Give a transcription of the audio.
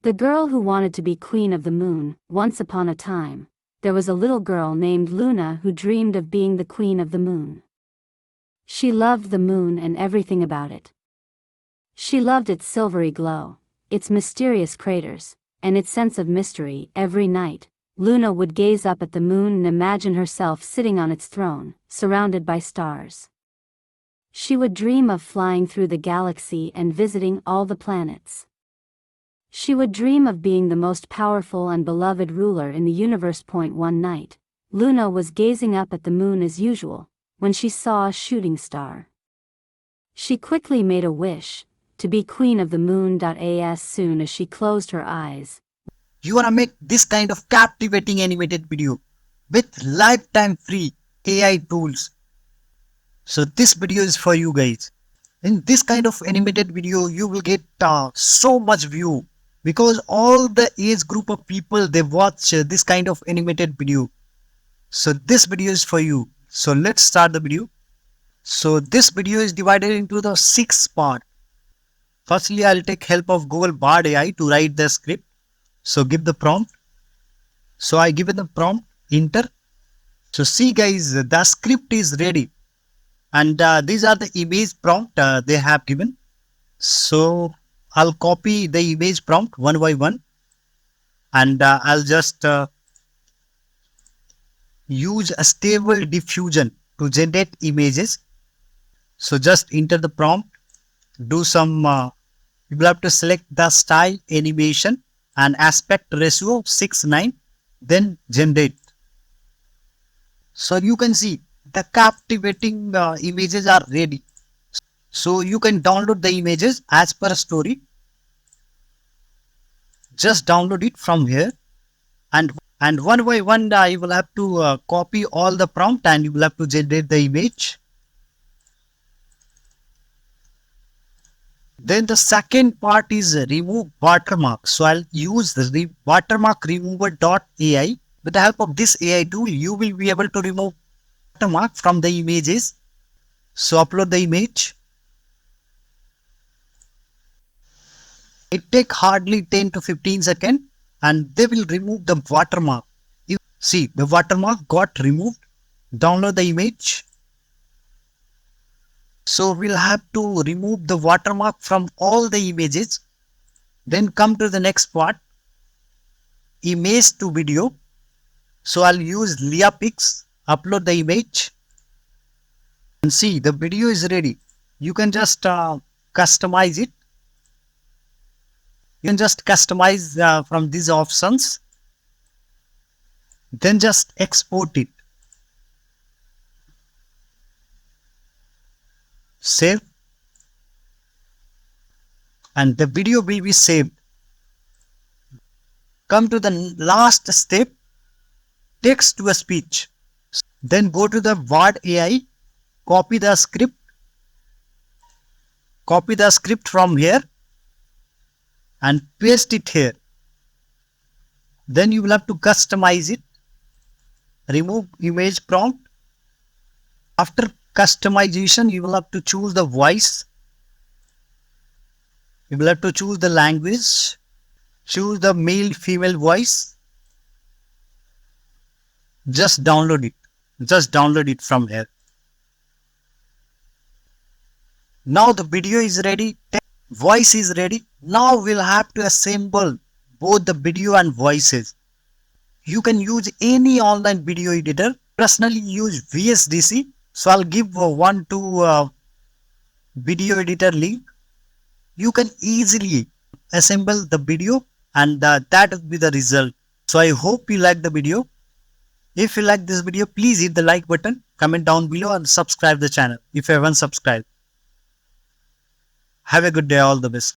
The girl who wanted to be queen of the moon. Once upon a time, there was a little girl named Luna who dreamed of being the queen of the moon. She loved the moon and everything about it. She loved its silvery glow, its mysterious craters, and its sense of mystery. Every night, Luna would gaze up at the moon and imagine herself sitting on its throne, surrounded by stars. She would dream of flying through the galaxy and visiting all the planets. She would dream of being the most powerful and beloved ruler in the universe. One night, Luna was gazing up at the moon as usual, when she saw a shooting star. She quickly made a wish, to be queen of the moon. As soon as she closed her eyes, You wanna make this kind of captivating animated video with lifetime free AI tools. So this video is for you guys. In this kind of animated video, you will get so much view because all the age group of people, they watch this kind of animated video. So this video is for you. So let's start the video. So this video is divided into the 6 parts. Firstly, I'll take help of Google Bard AI to write the script. So give the prompt. So I give it the prompt, enter. So see guys, the script is ready. And these are the image prompt they have given. So I'll copy the image prompt one by one. And I'll just use a stable diffusion to generate images. So just enter the prompt, do some, you will have to select the style, animation and aspect ratio 6:9, then generate. So you can see the captivating images are ready. So you can download the images as per story. Just download it from here, and one by one you will have to copy all the prompt and you will have to generate the image. Then the second part is remove watermark. So I'll use the watermark remover.ai. With the help of this AI tool, you will be able to remove watermark from the images. So upload the image. It takes hardly 10 to 15 seconds and they will remove the watermark. You see the watermark got removed. Download the image. So we'll have to remove the watermark from all the images. Then come to the next part, image to video. So I'll use LeaPix, upload the image. And see the video is ready. You can just customize it. You can just customize from these options. Then just export it. Save. And the video will be saved. Come to the last step, text to a speech. Then go to the Bard AI, copy the script from here and paste it here. Then you will have to customize it. Remove image prompt. After customization, you will have to choose the voice. You will have to choose the language. Choose the male female voice. Just download it. Just download it from here. Now the video is ready. Voice is ready. Now we'll have to assemble both the video and voices. You can use any online video editor. Personally use VSDC. So I'll give one to video editor link. You can easily assemble the video and that will be the result. So I hope you like the video. If you like this video, please hit the like button, comment down below and subscribe the channel if you haven't subscribed. Have a good day, all the best.